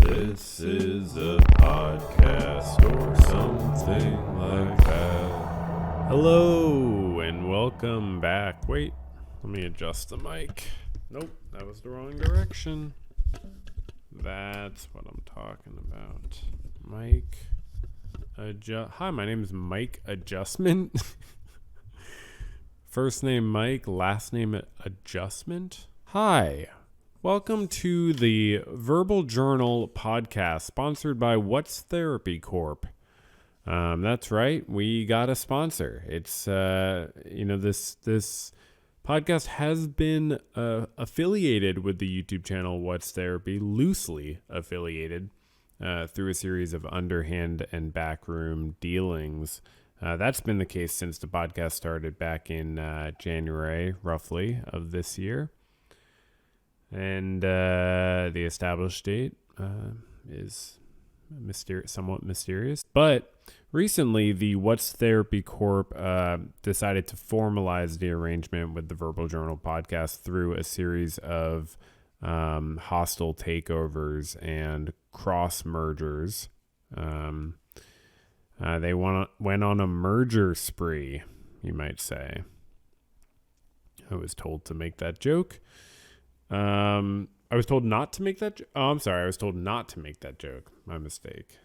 This is a podcast or something like that. Hello and welcome back. Wait, let me adjust the mic. Nope, that was the wrong direction. That's what I'm talking about. Mic adjust. Hi, my name is Mike Adjustment. First name Mike, last name Adjustment. Hi. Welcome to the Verbal Journal podcast, sponsored by What's Therapy Corp. That's right, we got a sponsor. It's this podcast has been affiliated with the YouTube channel What's Therapy, loosely affiliated through a series of underhand and backroom dealings. That's been the case since the podcast started back in January, roughly, of this year. And the established date is somewhat mysterious. But recently, the What's Therapy Corp decided to formalize the arrangement with the Verbal Journal podcast through a series of hostile takeovers and cross mergers. They went on a merger spree, you might say. I was told to make that joke. I was told not to make that I was told not to make that joke. My mistake.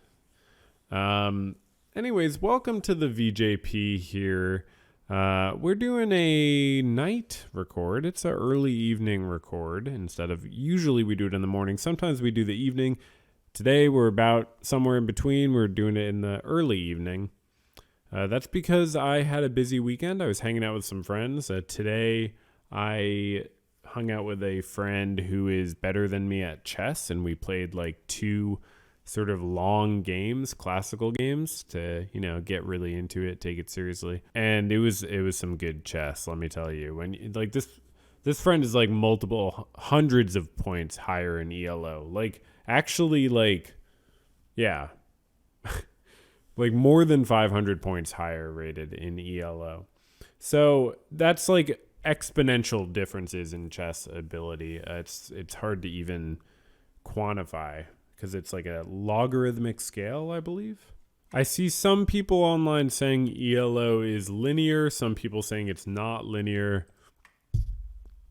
Anyways, welcome to the VJP here. We're doing a night record. It's an early evening record instead of usually we do it in the morning. Sometimes we do the evening. Today we're about somewhere in between. We're doing it in the early evening. That's because I had a busy weekend. I was hanging out with some friends. Today I hung out with a friend who is better than me at chess, and we played like two sort of long games, classical games, to get really into it, take it seriously. And it was some good chess, let me tell you. When like this friend is like multiple hundreds of points higher in ELO, like actually like yeah like more than 500 points higher rated in ELO. So that's like exponential differences in chess ability. It's hard to even quantify because it's like a logarithmic scale, I believe. I see some people online saying ELO is linear, some people saying it's not linear.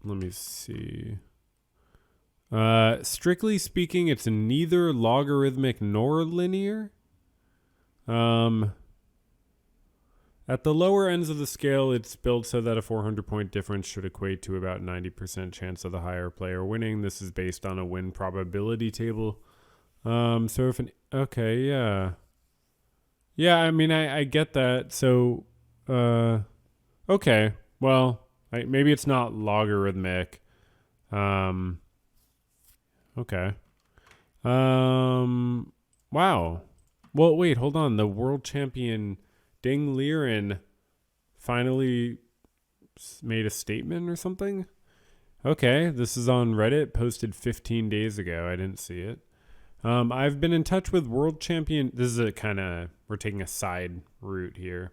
Let me see. Strictly speaking, it's neither logarithmic nor linear. At the lower ends of the scale, it's built so that a 400-point difference should equate to about 90% chance of the higher player winning. This is based on a win probability table. Yeah. Yeah, I mean, I get that. So, okay. Well, maybe it's not logarithmic. Okay. Wow. Well, wait, hold on. The world champion Ding Liren finally made a statement or something? Okay, this is on Reddit, posted 15 days ago. I didn't see it. I've been in touch with world champion. This is we're taking a side route here.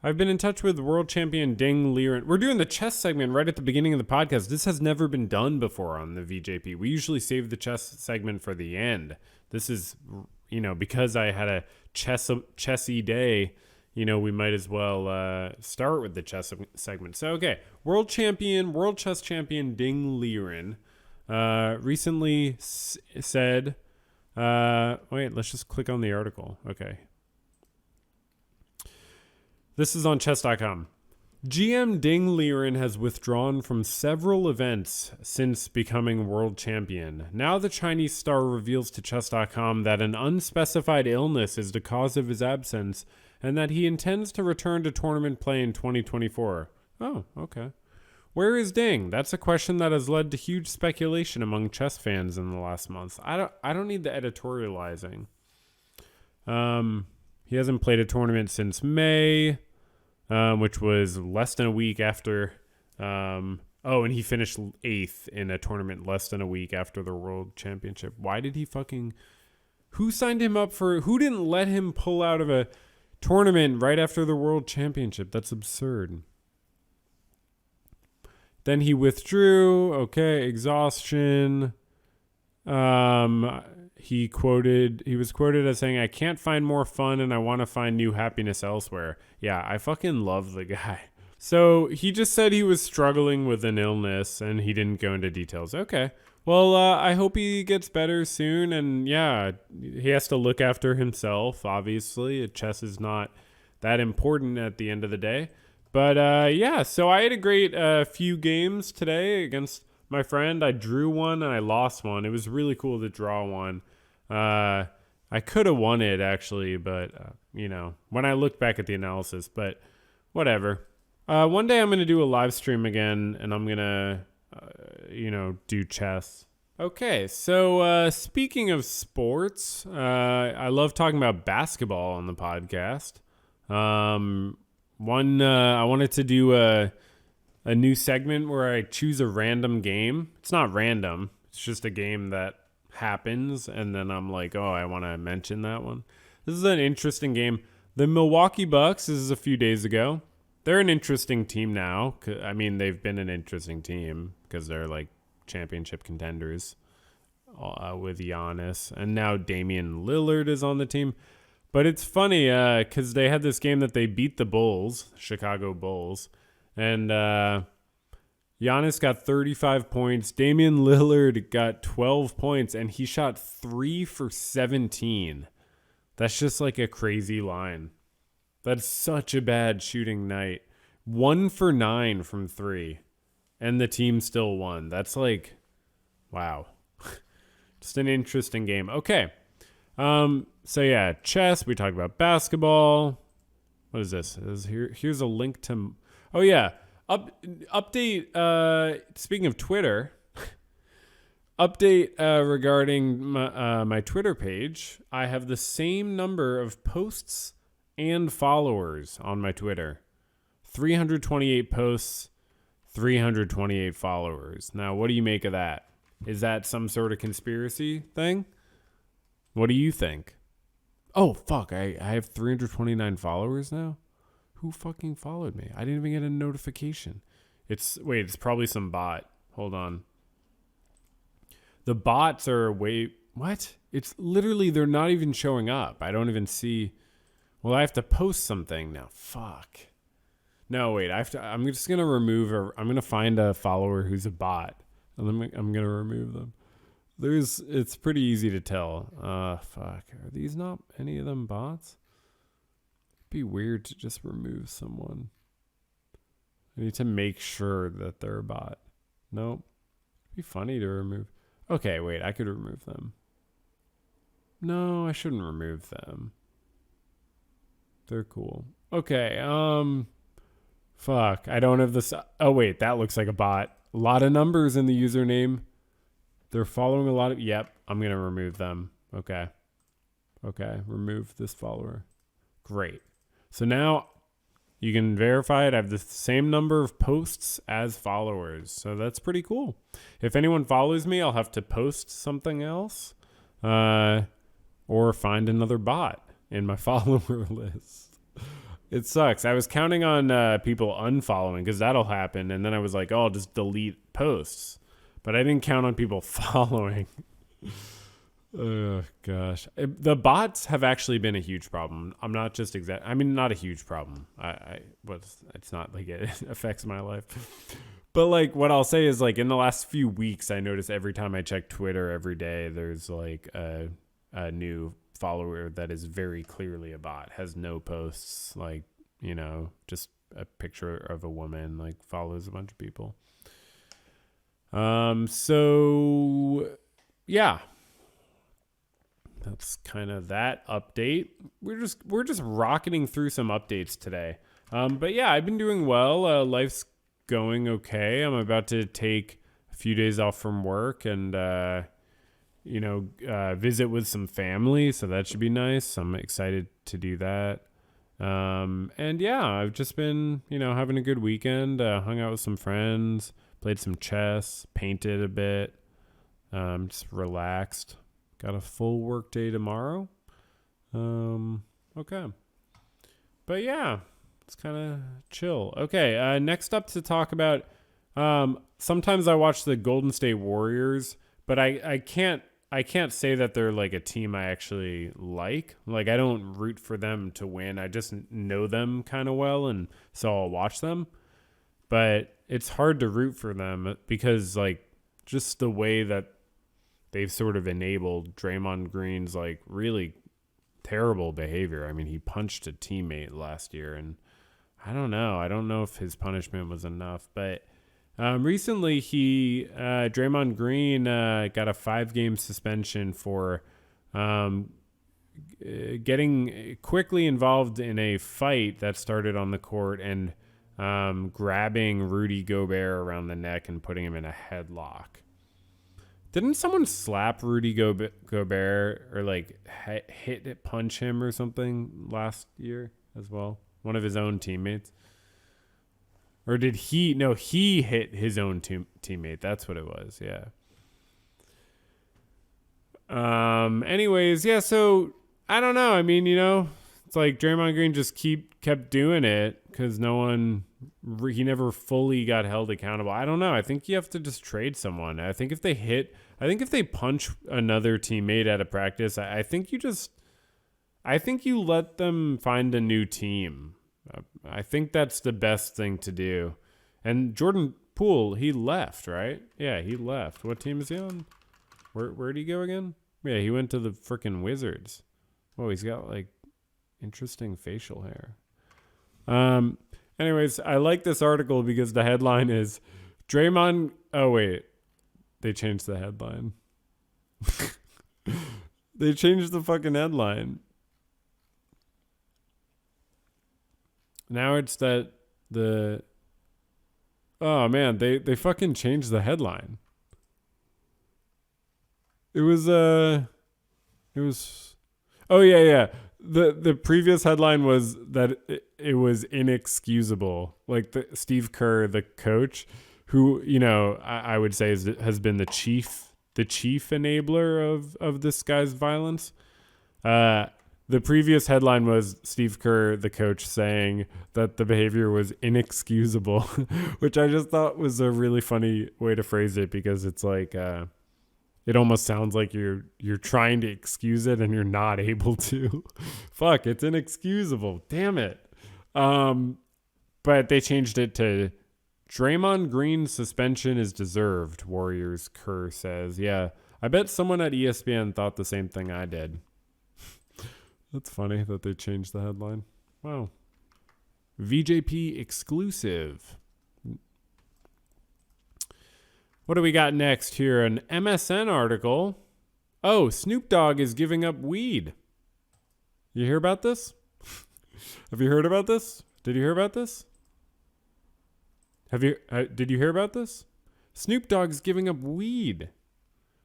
I've been in touch with world champion Ding Liren. We're doing the chess segment right at the beginning of the podcast. This has never been done before on the VJP. We usually save the chess segment for the end. This is, because I had a chessy day, we might as well start with the chess segment. So, okay, world chess champion Ding Liren recently said, wait, let's just click on the article. Okay. This is on chess.com. GM Ding Liren has withdrawn from several events since becoming world champion. Now the Chinese star reveals to chess.com that an unspecified illness is the cause of his absence and that he intends to return to tournament play in 2024. Oh, okay. Where is Ding? That's a question that has led to huge speculation among chess fans in the last months. I don't need the editorializing. He hasn't played a tournament since May. Which was less than a week after, and he finished 8th in a tournament less than a week after the World Championship. Why did who signed him up who didn't let him pull out of a tournament right after the World Championship? That's absurd. Then he withdrew. Okay, exhaustion. he was quoted as saying, "I can't find more fun and I want to find new happiness elsewhere." Yeah, I fucking love the guy. So he just said he was struggling with an illness and he didn't go into details. Okay. Well, I hope he gets better soon. And yeah, he has to look after himself, obviously. Chess is not that important at the end of the day. But yeah, so I had a great few games today against my friend. I drew one and I lost one. It was really cool to draw one. I could have won it, actually, but, when I looked back at the analysis, but whatever. One day I'm going to do a live stream again, and I'm going to, do chess. Okay, so speaking of sports, I love talking about basketball on the podcast. I wanted to do a new segment where I choose a random game. It's not random. It's just a game that happens, and then I'm like, oh, I want to mention that one. This is an interesting game. The Milwaukee Bucks, this is a few days ago. They're an interesting team now. I mean, they've been an interesting team because they're like championship contenders with Giannis. And now Damian Lillard is on the team. But it's funny because they had this game that they beat the Bulls, Chicago Bulls. And Giannis got 35 points. Damian Lillard got 12 points. And he shot 3 for 17. That's just like a crazy line. That's such a bad shooting night. 1 for 9 from 3. And the team still won. That's like, wow. Just an interesting game. Okay. So yeah, chess. We talked about basketball. What is this? Here's a link to... Oh yeah. Update. Speaking of Twitter... Update regarding my Twitter page. I have the same number of posts and followers on my Twitter. 328 posts, 328 followers. Now, what do you make of that? Is that some sort of conspiracy thing? What do you think? Oh, fuck. I have 329 followers now? Who fucking followed me? I didn't even get a notification. It's probably some bot. Hold on. The bots are what? It's literally, they're not even showing up. I don't even see. Well, I have to post something now. Fuck. No, wait. I'm just going to remove I'm going to find a follower who's a bot. And I'm going to remove them. It's pretty easy to tell. Fuck. Are these not any of them bots? It'd be weird to just remove someone. I need to make sure that they're a bot. Nope. It'd be funny to remove. Okay, wait. I could remove them. No, I shouldn't remove them. They're cool. Okay, fuck. I don't have this. Oh, wait. That looks like a bot. A lot of numbers in the username. They're following a lot of... Yep, I'm going to remove them. Okay, remove this follower. Great. So now you can verify it. I have the same number of posts as followers. So that's pretty cool. If anyone follows me, I'll have to post something else or find another bot in my follower list. It sucks. I was counting on people unfollowing because that'll happen. And then I was like, oh, I'll just delete posts. But I didn't count on people following. Oh, gosh. The bots have actually been a huge problem. I'm not just not a huge problem. It's not like it affects my life. But like what I'll say is like in the last few weeks, I notice every time I check Twitter every day, there's like a new follower that is very clearly a bot, has no posts, like, just a picture of a woman, like follows a bunch of people. So yeah. That's kind of that update. We're just rocketing through some updates today. But yeah, I've been doing well. Life's going okay. I'm about to take a few days off from work and visit with some family, so that should be nice. I'm excited to do that. And yeah, I've just been, having a good weekend. Hung out with some friends, played some chess, painted a bit. Just relaxed. Got a full work day tomorrow. Okay. But yeah, it's kind of chill. Okay, next up to talk about, sometimes I watch the Golden State Warriors, but I can't I can't say that they're like a team I actually like. Like I don't root for them to win. I just know them kind of well, and so I'll watch them. But it's hard to root for them because like just the way that they've sort of enabled Draymond Green's like really terrible behavior. I mean, he punched a teammate last year, and I don't know. I don't know if his punishment was enough, but recently Draymond Green got a 5-game suspension for getting quickly involved in a fight that started on the court and grabbing Rudy Gobert around the neck and putting him in a headlock. Didn't someone slap Rudy Gobert or like punch him or something last year as well? One of his own teammates? Or did he? No, he hit his own teammate. That's what it was. Yeah. Anyways, yeah. So I don't know. I mean, it's like Draymond Green just kept doing it because he never fully got held accountable. I don't know. I think you have to just trade someone. I think if they punch another teammate at a practice, I think you let them find a new team. I think that's the best thing to do. And Jordan Poole, he left, right? Yeah, he left. What team is he on? Where'd he go again? Yeah, he went to the freaking Wizards. Oh, he's got like interesting facial hair. Anyways, I like this article because the headline is Draymond. Oh, wait. They changed the headline. They changed the fucking headline. Now it's that oh man, they fucking changed the headline. It was oh yeah. The previous headline was that it was inexcusable. Like Steve Kerr, the coach, who, I would say has been the chief enabler of this guy's violence. The previous headline was Steve Kerr, the coach, saying that the behavior was inexcusable, which I just thought was a really funny way to phrase it because it's like it almost sounds like you're trying to excuse it and you're not able to. Fuck, it's inexcusable. Damn it. But they changed it to Draymond Green's suspension is deserved, Warriors Kerr says. Yeah, I bet someone at ESPN thought the same thing I did. That's funny that they changed the headline. Wow. VJP exclusive. What do we got next here? An MSN article. Oh, Snoop Dogg is giving up weed. You hear about this? Have you heard about this? Did you hear about this? Did you hear about this? Snoop Dogg's giving up weed.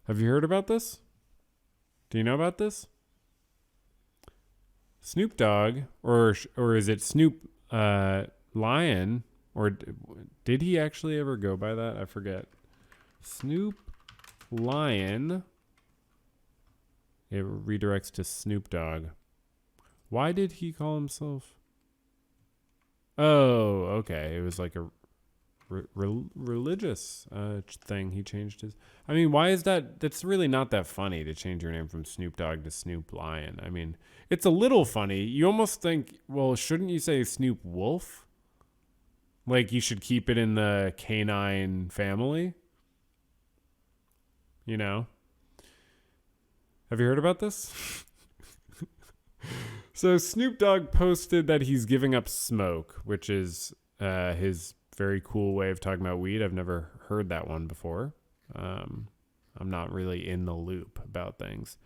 Have you heard about this? Do you know about this? Snoop Dogg, or is it Snoop Lion, or did he actually ever go by that? I forget. Snoop Lion. It redirects to Snoop Dogg. Why did he call himself? Oh, okay. It was like a religious thing. He changed his. I mean, why is that? That's really not that funny to change your name from Snoop Dogg to Snoop Lion. I mean, it's a little funny. You almost think, well, shouldn't you say Snoop Wolf? Like you should keep it in the canine family. Have you heard about this? So Snoop Dogg posted that he's giving up smoke, which is his very cool way of talking about weed. I've never heard that one before. I'm not really in the loop about things.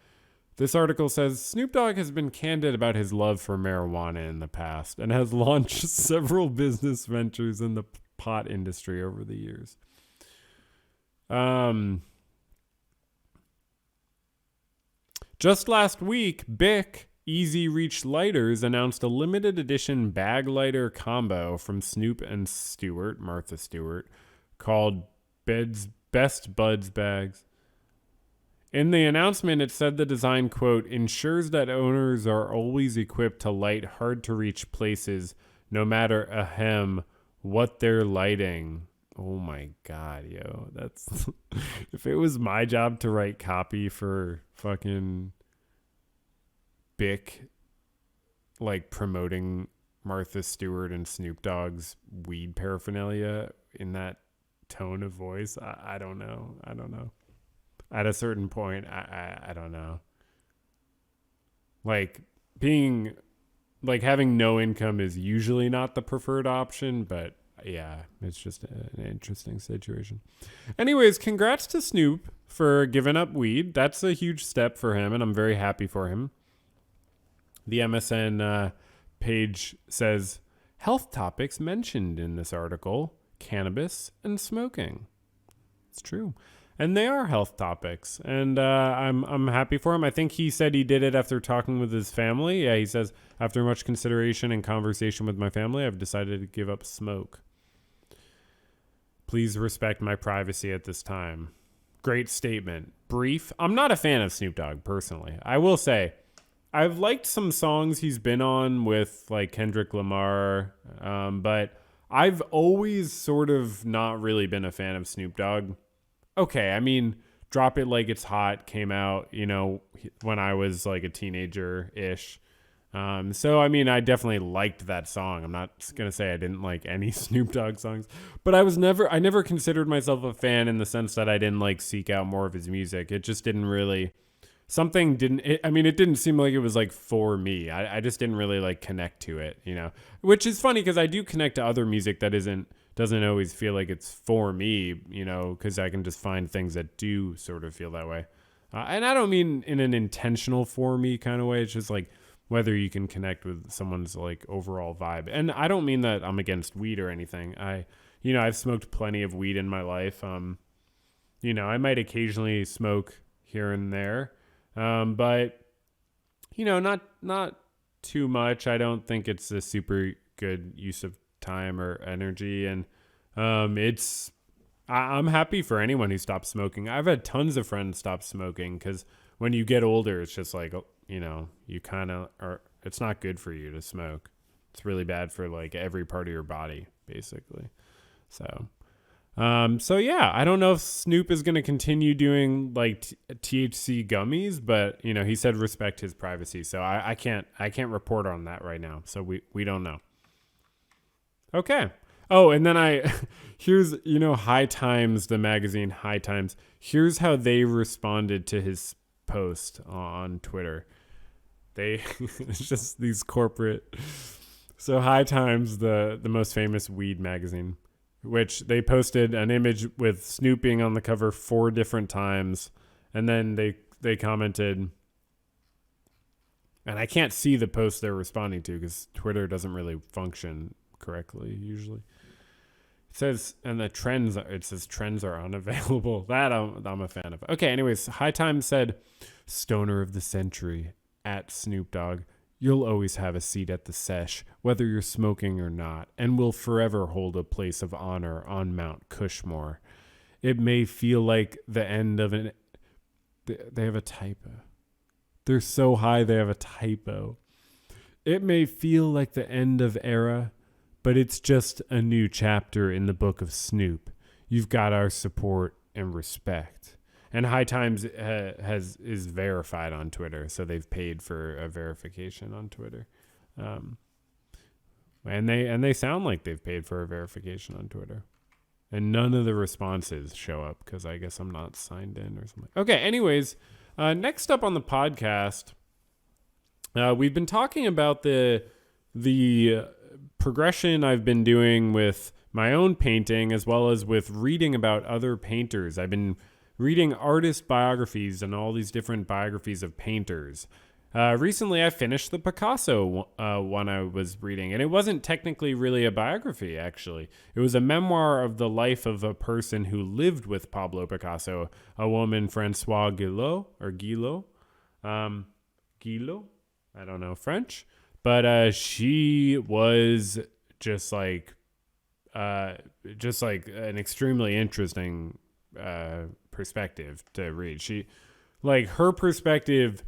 This article says Snoop Dogg has been candid about his love for marijuana in the past and has launched several business ventures in the pot industry over the years. Just last week, Bic Easy Reach Lighters announced a limited edition bag lighter combo from Snoop and Martha Stewart, called Best Buds Bags. In the announcement, it said the design, quote, ensures that owners are always equipped to light hard-to-reach places, no matter what they're lighting. Oh my God, yo. That's if it was my job to write copy for fucking Bic, like promoting Martha Stewart and Snoop Dogg's weed paraphernalia in that tone of voice, I don't know. I don't know. At a certain point, I don't know. Like being like having no income is usually not the preferred option, but yeah, it's just an interesting situation. Anyways, congrats to Snoop for giving up weed. That's a huge step for him, and I'm very happy for him. The MSN page says health topics mentioned in this article: cannabis and smoking. It's true. And they are health topics, and I'm happy for him. I think he said he did it after talking with his family. Yeah, he says, after much consideration and conversation with my family, I've decided to give up smoke. Please respect my privacy at this time. Great statement. Brief. I'm not a fan of Snoop Dogg personally. I will say, I've liked some songs he's been on with like Kendrick Lamar, but I've always sort of not really been a fan of Snoop Dogg. Okay, I mean, Drop It Like It's Hot came out, when I was like a teenager-ish. So, I mean, I definitely liked that song. I'm not going to say I didn't like any Snoop Dogg songs, but I never considered myself a fan in the sense that I didn't like seek out more of his music. It just didn't really, it didn't seem like it was like for me. I just didn't really like connect to it, which is funny because I do connect to other music that doesn't always feel like it's for me, because I can just find things that do sort of feel that way. And I don't mean in an intentional for me kind of way. It's just like whether you can connect with someone's like overall vibe. And I don't mean that I'm against weed or anything. I've smoked plenty of weed in my life. I might occasionally smoke here and there. But not too much. I don't think it's a super good use of time or energy, and I'm happy for anyone who stops smoking. I've had tons of friends stop smoking because when you get older, it's just like, you kind of are, it's not good for you to smoke. It's really bad for like every part of your body, basically. So yeah, I don't know if Snoop is going to continue doing like THC gummies, but he said respect his privacy. So I can't report on that right now. So we don't know. Okay. Oh, and then here's, High Times, the magazine High Times. Here's how they responded to his post on Twitter. It's just these corporate. So High Times, the most famous weed magazine, which they posted an image with Snoop being on the cover 4 different times. And then they commented, and I can't see the post they're responding to because Twitter doesn't really function correctly usually. It says, and it says trends are unavailable. That I'm a fan of. Okay, anyways, High Times said, stoner of the century at Snoop Dogg. You'll always have a seat at the sesh, whether you're smoking or not, and will forever hold a place of honor on Mount Cushmore. It may feel like the end of they have a typo. They're so high they have a typo. It may feel like the end of era, but it's just a new chapter in the book of Snoop. You've got our support and respect. And High Times is verified on Twitter, so they've paid for a verification on Twitter, and they sound like they've paid for a verification on Twitter, and none of the responses show up because I guess I'm not signed in or something. Okay, anyways, next up on the podcast, we've been talking about the progression I've been doing with my own painting as well as with reading about other painters. I've been reading artist biographies and all these different biographies of painters. Recently, I finished the Picasso one I was reading, and it wasn't technically really a biography, actually. It was a memoir of the life of a person who lived with Pablo Picasso, a woman, Françoise Guillot. Guillot? I don't know French. But she was just like an extremely interesting perspective to read. Her perspective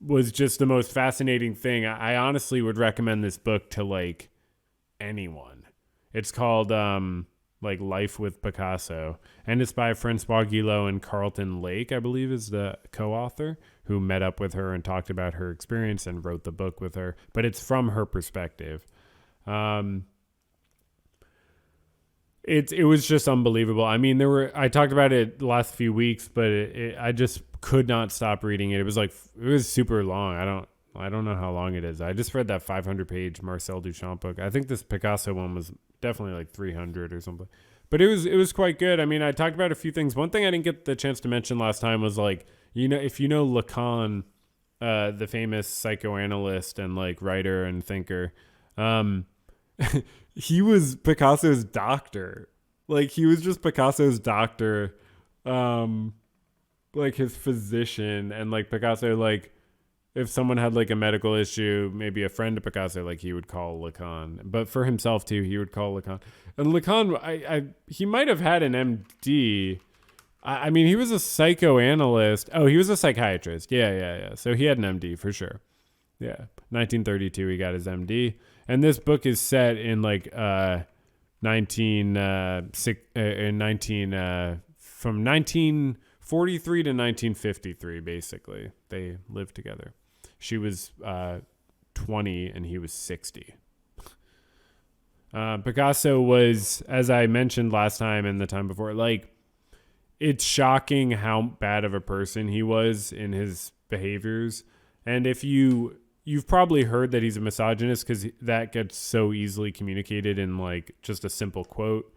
was just the most fascinating thing. I honestly would recommend this book to like anyone. It's called like Life with Picasso. And it's by Francois Guillot and Carlton Lake, I believe is the co-author, who met up with her and talked about her experience and wrote the book with her. But it's from her perspective. It was just unbelievable. I mean, I talked about it the last few weeks, but I just could not stop reading it. It was super long. I don't know how long it is. I just read that 500-page Marcel Duchamp book. I think this Picasso one was definitely like 300 or something. But it was quite good. I mean, I talked about a few things. One thing I didn't get the chance to mention last time was like, if you know Lacan, the famous psychoanalyst and like writer and thinker, he was Picasso's doctor. Like he was just Picasso's doctor, like his physician, and like Picasso, like if someone had like a medical issue, maybe a friend of Picasso, like he would call Lacan. But for himself too, he would call Lacan. And Lacan, he might have had an MD. I mean, he was a psychoanalyst. Oh, he was a psychiatrist. Yeah. So he had an MD for sure. Yeah. 1932, he got his MD. And this book is set in like from 1943 to 1953, basically. They lived together. She was 20 and he was 60. Picasso was, as I mentioned last time and the time before, like, it's shocking how bad of a person he was in his behaviors. And if you've probably heard that he's a misogynist, because that gets so easily communicated in like just a simple quote,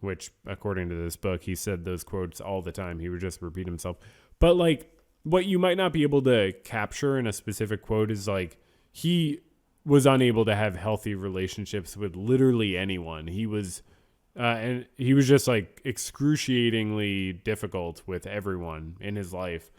which according to this book, he said those quotes all the time. He would just repeat himself. But like what you might not be able to capture in a specific quote is like he was unable to have healthy relationships with literally anyone. He was and he was just like excruciatingly difficult with everyone in his life,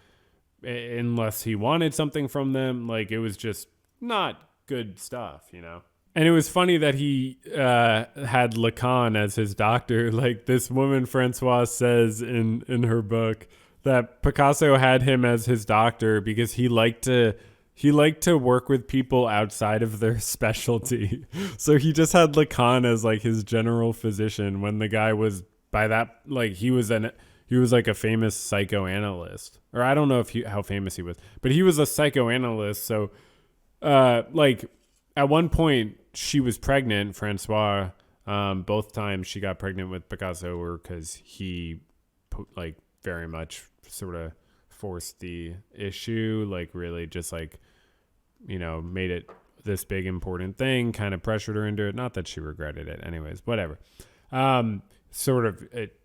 unless he wanted something from them. Like it was just not good stuff, And it was funny that he had Lacan as his doctor. Like this woman, Francoise, says in her book that Picasso had him as his doctor because he liked to work with people outside of their specialty. So he just had Lacan as like his general physician when the guy was, by that, like he was like a famous psychoanalyst. Or I don't know how famous he was, but he was a psychoanalyst. So like at one point she was pregnant, Francois. Both times she got pregnant with Picasso were because he like very much sort of forced the issue, like really just like, made it this big important thing, kind of pressured her into it. Not that she regretted it anyways, whatever. Sort of,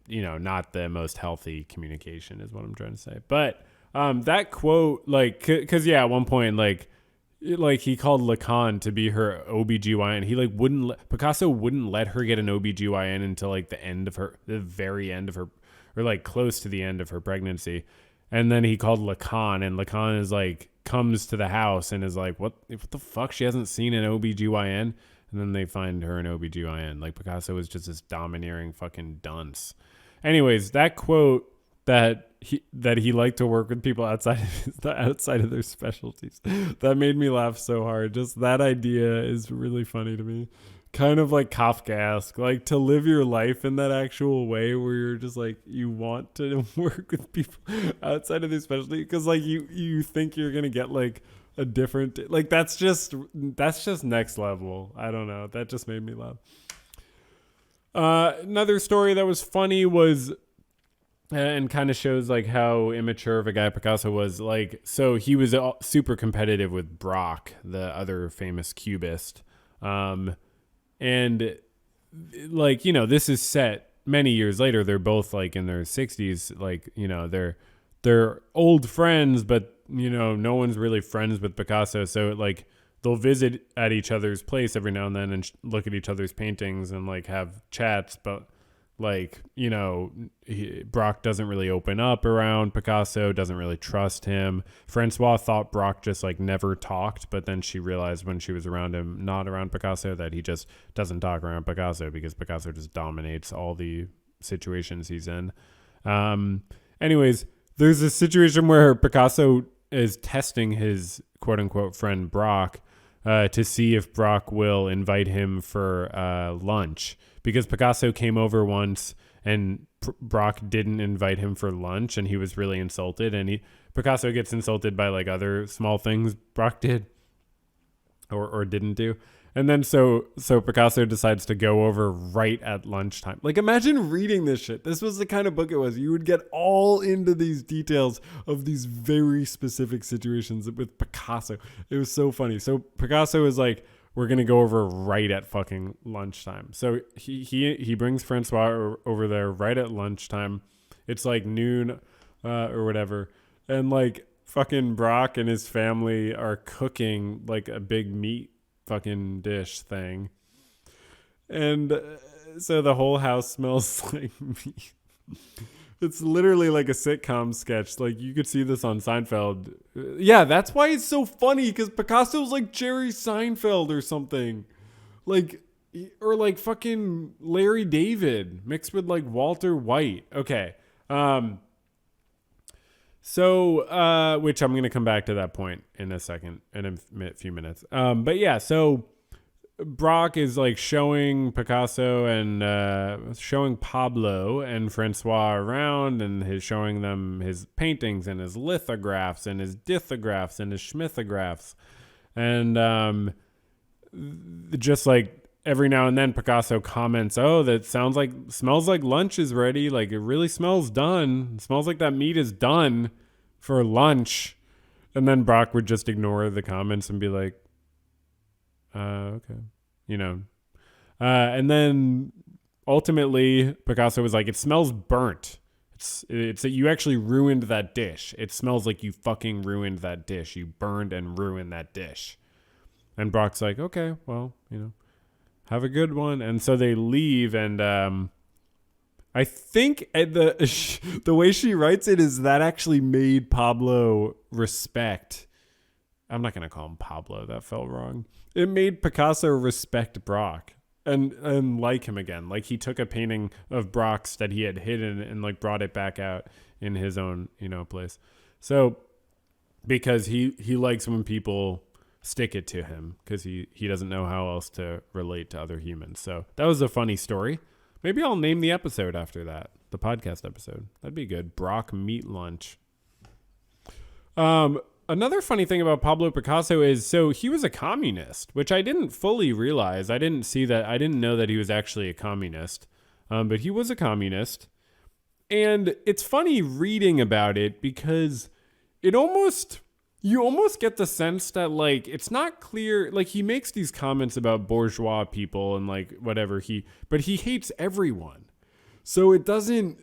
not the most healthy communication is what I'm trying to say. But that quote, like, cause yeah, at one point, like he called Lacan to be her OBGYN. He like Picasso wouldn't let her get an OBGYN until like the very end of her, or like close to the end of her pregnancy. And then he called Lacan, and Lacan is like, comes to the house and is like, what the fuck? She hasn't seen an OBGYN. And then they find her an OBGYN. Like Picasso was just this domineering fucking dunce. Anyways, that quote that he liked to work with people outside of their specialties, that made me laugh so hard. Just that idea is really funny to me. Kind of like Kafkaesque, like to live your life in that actual way where you're just like, you want to work with people outside of their specialty because like you think you're gonna get like a different, like that's just next level. I don't know, that just made me laugh. Another story that was funny was and kind of shows like how immature of a guy Picasso was. Like, so he was super competitive with Braque, the other famous cubist. And like, this is set many years later. They're both like in their 60s, like, they're old friends, but no one's really friends with Picasso. So like they'll visit at each other's place every now and then and look at each other's paintings and like have chats. But like, Braque doesn't really open up around Picasso, doesn't really trust him. Francois thought Braque just like never talked, but then she realized when she was around him, not around Picasso, that he just doesn't talk around Picasso because Picasso just dominates all the situations he's in. Anyways, there's a situation where Picasso is testing his quote unquote friend Braque to see if Braque will invite him for lunch, because Picasso came over once and Braque didn't invite him for lunch, and he was really insulted. And Picasso gets insulted by like other small things Braque did or didn't do. And then so Picasso decides to go over right at lunchtime. Like, imagine reading this shit. This was the kind of book it was. You would get all into these details of these very specific situations with Picasso. It was so funny. So Picasso is like, we're going to go over right at fucking lunchtime. So he brings Francois over there right at lunchtime. It's like noon or whatever. And like fucking Braque and his family are cooking like a big meat fucking dish thing, and so the whole house smells like meat. It's literally like a sitcom sketch. Like, you could see this on Seinfeld. Yeah, that's why it's so funny, because Picasso's like Jerry Seinfeld or something, like, or like fucking Larry David mixed with like Walter White. Okay, so, which I'm going to come back to that point in a second, in a few minutes. But yeah, so Braque is like showing Picasso and showing Pablo and Francois around, and he's showing them his paintings and his lithographs and his dithographs and his schmithographs. And just like every now and then Picasso comments, oh, that smells like lunch is ready. Like, it really smells done. It smells like that meat is done for lunch. And then Braque would just ignore the comments and be like, okay, you know. And then ultimately Picasso was like, it smells burnt. It's you actually ruined that dish. It smells like you fucking ruined that dish. You burned and ruined that dish. And Braque's like, okay, well, you know, have a good one. And so they leave, and I think the way she writes it is that actually made Pablo respect. I'm not going to call him Pablo. That felt wrong. It made Picasso respect Braque and like him again. Like, he took a painting of Braque's that he had hidden and like brought it back out in his own, you know, place. So because he likes when people stick it to him, because he doesn't know how else to relate to other humans. So that was a funny story. Maybe I'll name the episode after that, the podcast episode. That'd be good. Braque meat lunch. Another funny thing about Pablo Picasso is, so he was a communist, which I didn't fully realize. I didn't know that he was actually a communist, but he was a communist. And it's funny reading about it, because you almost get the sense that, like, it's not clear. Like, he makes these comments about bourgeois people and like whatever, but he hates everyone. So it doesn't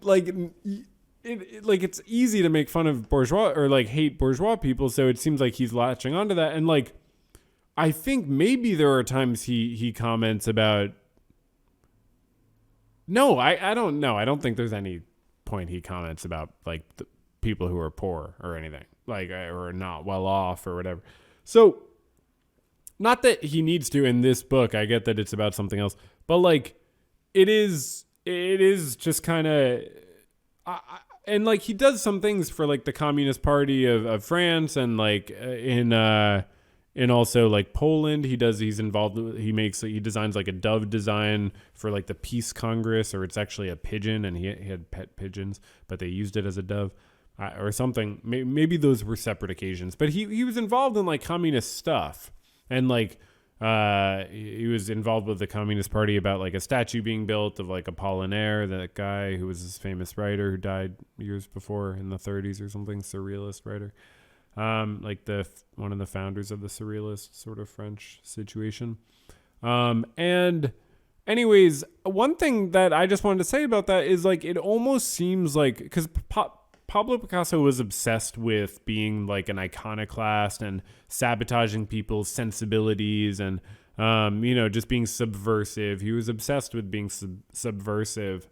like, it's easy to make fun of bourgeois or like hate bourgeois people. So it seems like he's latching onto that. And like, I think maybe there are times he comments about, no, I don't know. I don't think there's any point he comments about like the people who are poor or anything, like, or not well off or whatever. So not that he needs to in this book. I get that it's about something else, but like, it is just kind of, and like, he does some things for like the Communist Party of France, and like in also like Poland, he's involved. He designs like a dove design for like the Peace Congress, or it's actually a pigeon, and he had pet pigeons, but they used it as a dove. Or something. Maybe those were separate occasions, but he was involved in like communist stuff, and like he was involved with the Communist Party about like a statue being built of like Apollinaire, that guy who was this famous writer who died years before in the 30s or something, surrealist writer, like one of the founders of the surrealist sort of French situation. And anyways, one thing that I just wanted to say about that is like, it almost seems like, because Pablo Picasso was obsessed with being like an iconoclast and sabotaging people's sensibilities and, just being subversive. He was obsessed with being subversive.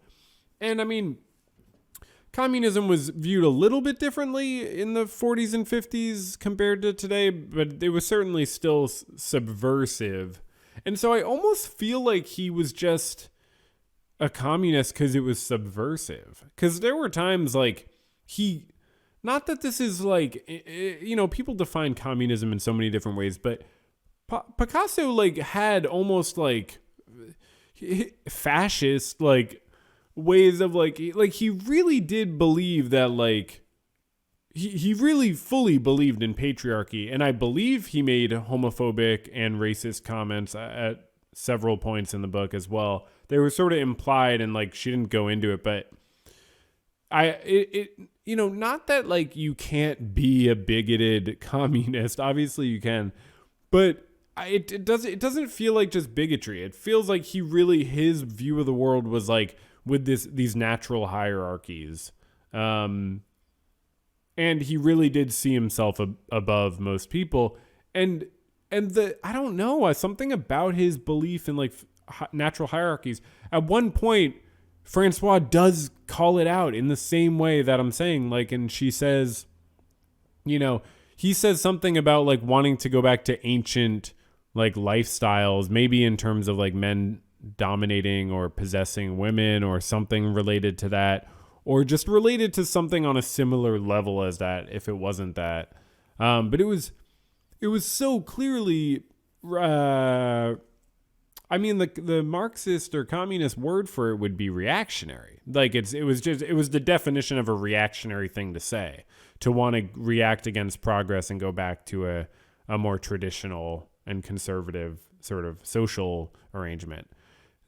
And I mean, communism was viewed a little bit differently in the 40s and 50s compared to today, but it was certainly still subversive. And so I almost feel like he was just a communist because it was subversive. Because there were times like, not that this is like, you know, people define communism in so many different ways, but Picasso like had almost like fascist like ways of like he really did believe that like he really fully believed in patriarchy, and I believe he made homophobic and racist comments at several points in the book as well. They were sort of implied, and like she didn't go into it, but you know, not that like you can't be a bigoted communist. Obviously you can, but it doesn't feel like just bigotry. It feels like his view of the world was like with these natural hierarchies. And he really did see himself above most people. And I don't know, something about his belief in like natural hierarchies. At one point, Francois does call it out in the same way that I'm saying, like, and she says, you know, he says something about like wanting to go back to ancient like lifestyles, maybe in terms of like men dominating or possessing women or something related to that, or just related to something on a similar level as that, if it wasn't that. But it was so clearly, I mean, the Marxist or communist word for it would be reactionary. Like it was the definition of a reactionary thing to say, to want to react against progress and go back to a more traditional and conservative sort of social arrangement.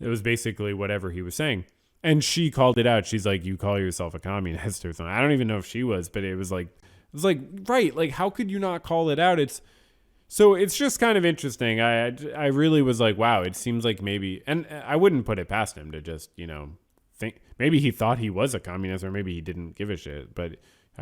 It was basically whatever he was saying. And she called it out. She's like, you call yourself a communist or something. I don't even know if she was, but it was like, right. Like, how could you not call it out? It's just kind of interesting. I really was like, wow, it seems like maybe, and I wouldn't put it past him to just, you know, think maybe he thought he was a communist, or maybe he didn't give a shit, but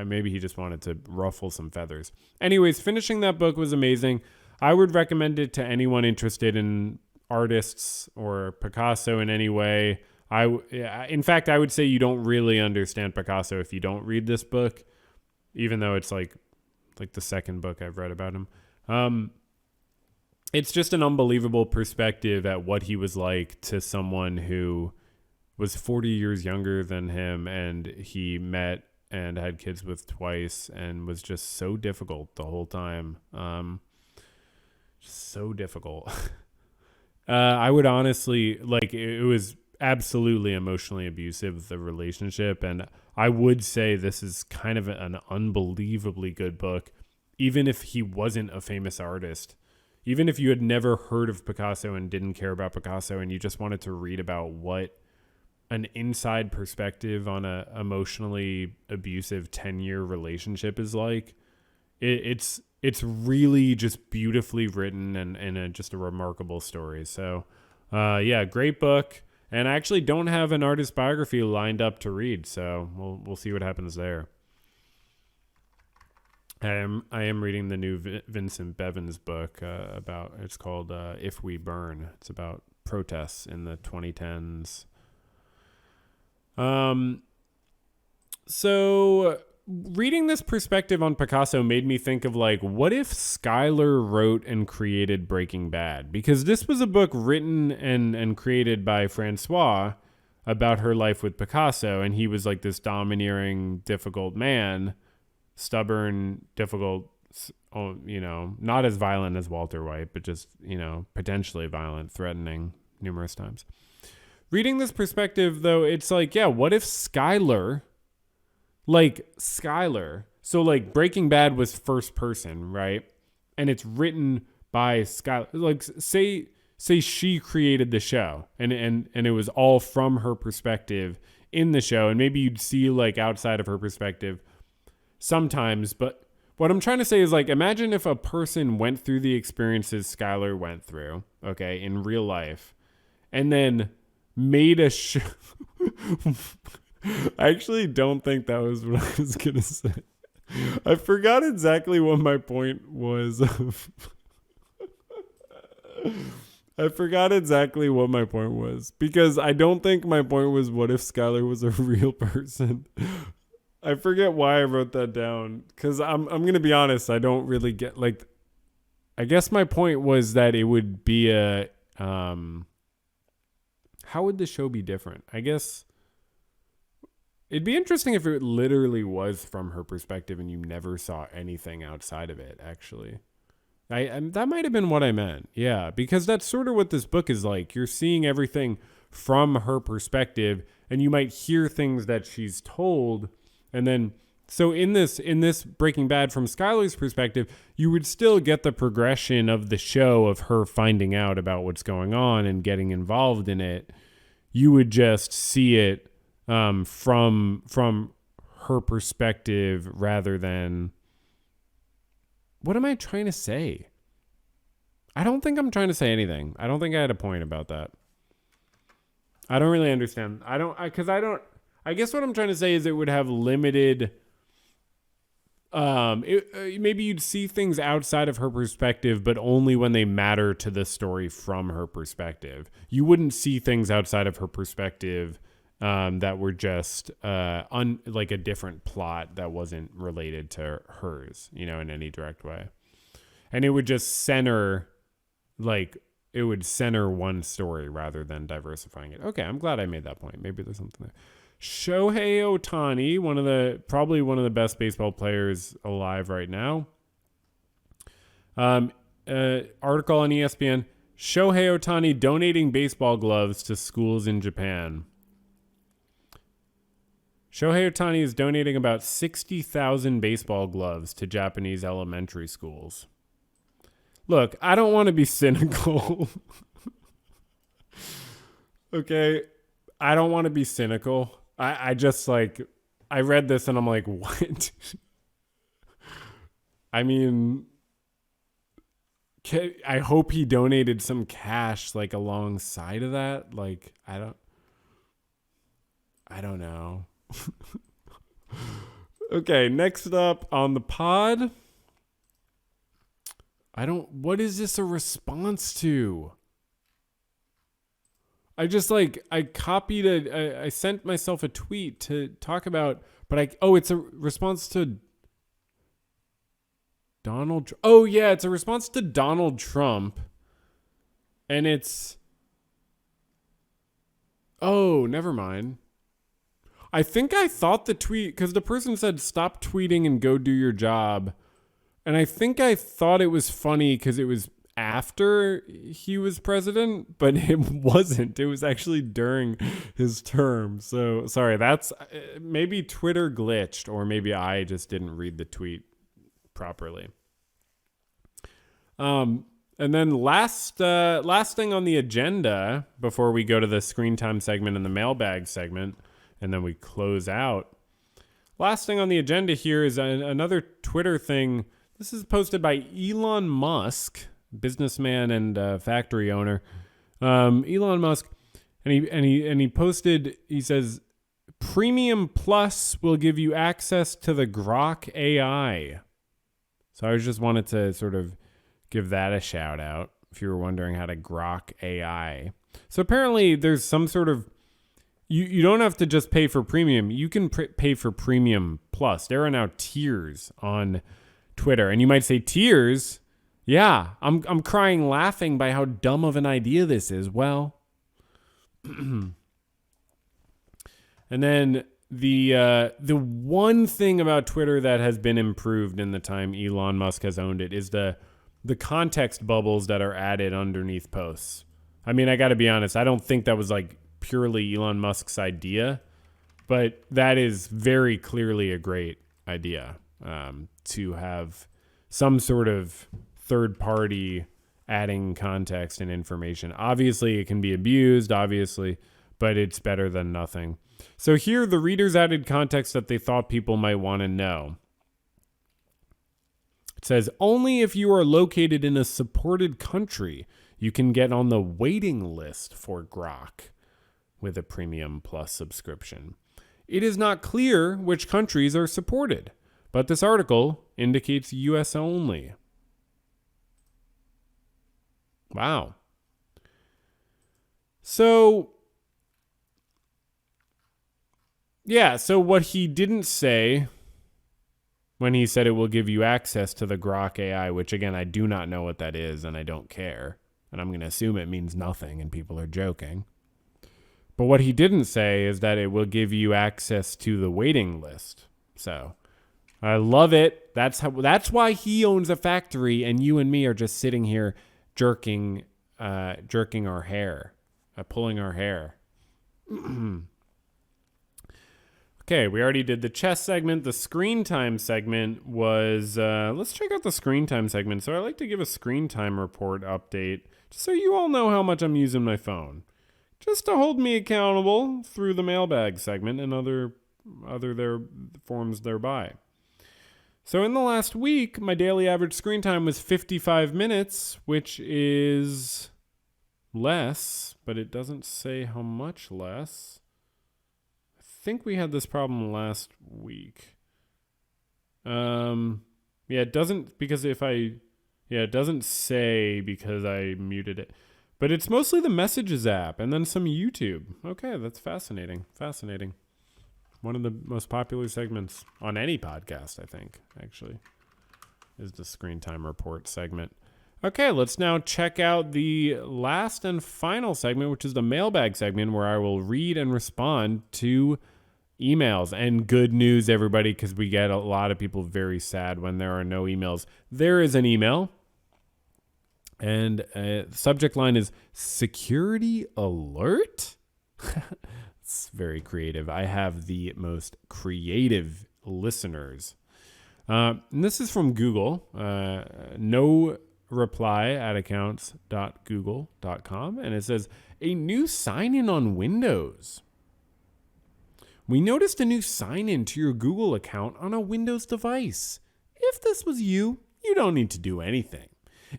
maybe he just wanted to ruffle some feathers. Anyways, finishing that book was amazing. I would recommend it to anyone interested in artists or Picasso in any way. In fact, I would say you don't really understand Picasso if you don't read this book, even though it's like the second book I've read about him. It's just an unbelievable perspective at what he was like to someone who was 40 years younger than him, and he met and had kids with twice, and was just so difficult the whole time. So difficult. I would honestly, like, it was absolutely emotionally abusive, the relationship, and I would say this is kind of an unbelievably good book, even if he wasn't a famous artist. Even if you had never heard of Picasso and didn't care about Picasso, and you just wanted to read about what an inside perspective on a emotionally abusive 10-year relationship is like, it's really just beautifully written and just a remarkable story. So yeah, great book. And I actually don't have an artist biography lined up to read, so we'll see what happens there. I am reading the new Vincent Bevins book it's called If We Burn. It's about protests in the 2010s. So reading this perspective on Picasso made me think of like, what if Skylar wrote and created Breaking Bad? Because this was a book written and created by Francois about her life with Picasso, and he was like this domineering, difficult man, stubborn, difficult, you know, not as violent as Walter White, but just, you know, potentially violent, threatening numerous times. Reading this perspective, though, it's like, yeah, what if Skylar, so like Breaking Bad was first person, right? And it's written by Skylar. Like, say she created the show and it was all from her perspective in the show, and maybe you'd see like outside of her perspective sometimes, but what I'm trying to say is, like, imagine if a person went through the experiences Skylar went through, okay, in real life, and then made a show. I actually don't think that was what I was going to say. I forgot exactly what my point was. I forgot exactly what my point was, because I don't think my point was what if Skylar was a real person. I forget why I wrote that down, because I'm going to be honest, I don't really get, like, I guess my point was that it would be how would the show be different? I guess It'd be interesting if it literally was from her perspective and you never saw anything outside of it, actually. That might have been what I meant. Yeah, because that's sort of what this book is like. You're seeing everything from her perspective, and you might hear things that she's told, and then so in this Breaking Bad from Skylar's perspective, you would still get the progression of the show of her finding out about what's going on and getting involved in it. You would just see it from her perspective rather than. What am I trying to say? I don't think I'm trying to say anything. I don't think I had a point about that. I don't really understand. I guess what I'm trying to say is it would have limited. Maybe you'd see things outside of her perspective, but only when they matter to the story from her perspective. You wouldn't see things outside of her perspective that were just like a different plot that wasn't related to hers, in any direct way. And it would just center, one story rather than diversifying it. Okay, I'm glad I made that point. Maybe there's something there. Shohei Ohtani, probably one of the best baseball players alive right now. Article on ESPN, Shohei Ohtani donating baseball gloves to schools in Japan. Shohei Ohtani is donating about 60,000 baseball gloves to Japanese elementary schools. Look, I don't want to be cynical. Okay? I don't want to be cynical. I just I read this and I'm like, what? I mean, I hope he donated some cash alongside of that. I don't know. Okay, next up on the pod. What is this a response to? I just I copied I sent myself a tweet to talk about, but it's a response to Donald. Oh yeah, it's a response to Donald Trump. And never mind. I think I thought the tweet, because the person said, stop tweeting and go do your job. And I think I thought it was funny because it was after he was president, but it wasn't. It was actually during his term. So, sorry, that's maybe Twitter glitched, or maybe I just didn't read the tweet properly. And then last thing on the agenda before we go to the screen time segment and the mailbag segment, and then we close out. Last thing on the agenda here is another Twitter thing. This is posted by Elon Musk, businessman and factory owner. Elon Musk, and he posted. He says, "Premium Plus will give you access to the Braque AI." So I just wanted to sort of give that a shout out if you were wondering how to grok AI. So apparently there's some sort of. You don't have to just pay for premium. You can pay for Premium Plus. There are now tiers on Twitter. And you might say, tiers? Yeah, I'm crying laughing by how dumb of an idea this is. Well, and then the one thing about Twitter that has been improved in the time Elon Musk has owned it is the context bubbles that are added underneath posts. I mean, I got to be honest. I don't think that was purely Elon Musk's idea, but that is very clearly a great idea, to have some sort of third party adding context and information. Obviously it can be abused, but it's better than nothing. So here the readers added context that they thought people might want to know. It says, only if you are located in a supported country, you can get on the waiting list for Grok with a Premium Plus subscription. It is not clear which countries are supported, but this article indicates US only. Wow. So, yeah, so what he didn't say when he said it will give you access to the Grok AI, which again, I do not know what that is and I don't care. And I'm going to assume it means nothing and people are joking. But what he didn't say is that it will give you access to the waiting list. So I love it. That's why he owns a factory, and you and me are just sitting here jerking our hair, pulling our hair. Okay, we already did the chess segment. The screen time segment was, let's check out the screen time segment. So I like to give a screen time report update, just so you all know how much I'm using my phone, just to hold me accountable through the mailbag segment and other their forms thereby. So in the last week, my daily average screen time was 55 minutes, which is less, but it doesn't say how much less. I think we had this problem last week. It doesn't, because it doesn't say because I muted it. But it's mostly the Messages app and then some YouTube. Okay, that's fascinating. Fascinating. One of the most popular segments on any podcast, I think, actually, is the Screen Time Report segment. Okay, let's now check out the last and final segment, which is the mailbag segment, where I will read and respond to emails. And good news, everybody, because we get a lot of people very sad when there are no emails. There is an email, and the subject line is Security Alert? It's very creative. I have the most creative listeners. And this is from Google. No reply at accounts.google.com. And it says, a new sign-in on Windows. We noticed a new sign-in to your Google account on a Windows device. If this was you, you don't need to do anything.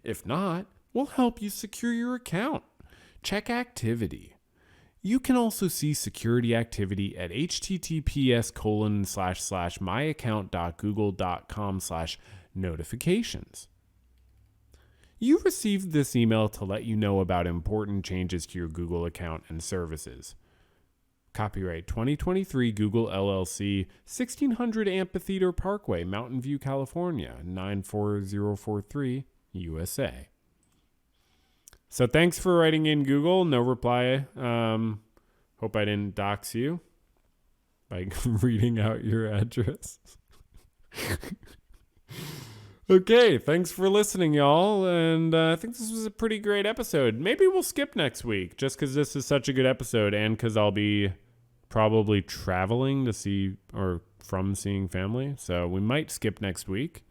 If not, we'll help you secure your account. Check activity. You can also see security activity at https://myaccount.google.com/notifications. You received this email to let you know about important changes to your Google account and services. Copyright 2023 Google LLC, 1600 Amphitheater Parkway, Mountain View, California, 94043, USA. So thanks for writing in, Google. No reply. Hope I didn't dox you by reading out your address. Okay, thanks for listening, y'all. And I think this was a pretty great episode. Maybe we'll skip next week just because this is such a good episode and because I'll be probably traveling to see or from seeing family. So we might skip next week.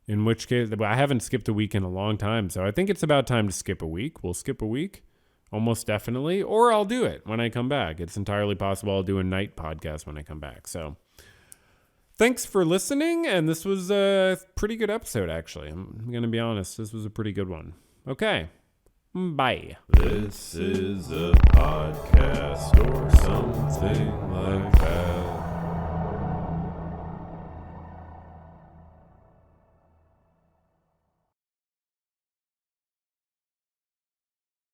In which case, I haven't skipped a week in a long time. So I think it's about time to skip a week. We'll skip a week, almost definitely. Or I'll do it when I come back. It's entirely possible I'll do a night podcast when I come back. So thanks for listening. And this was a pretty good episode, actually. I'm going to be honest. This was a pretty good one. Okay. Bye. This is a podcast or something like that.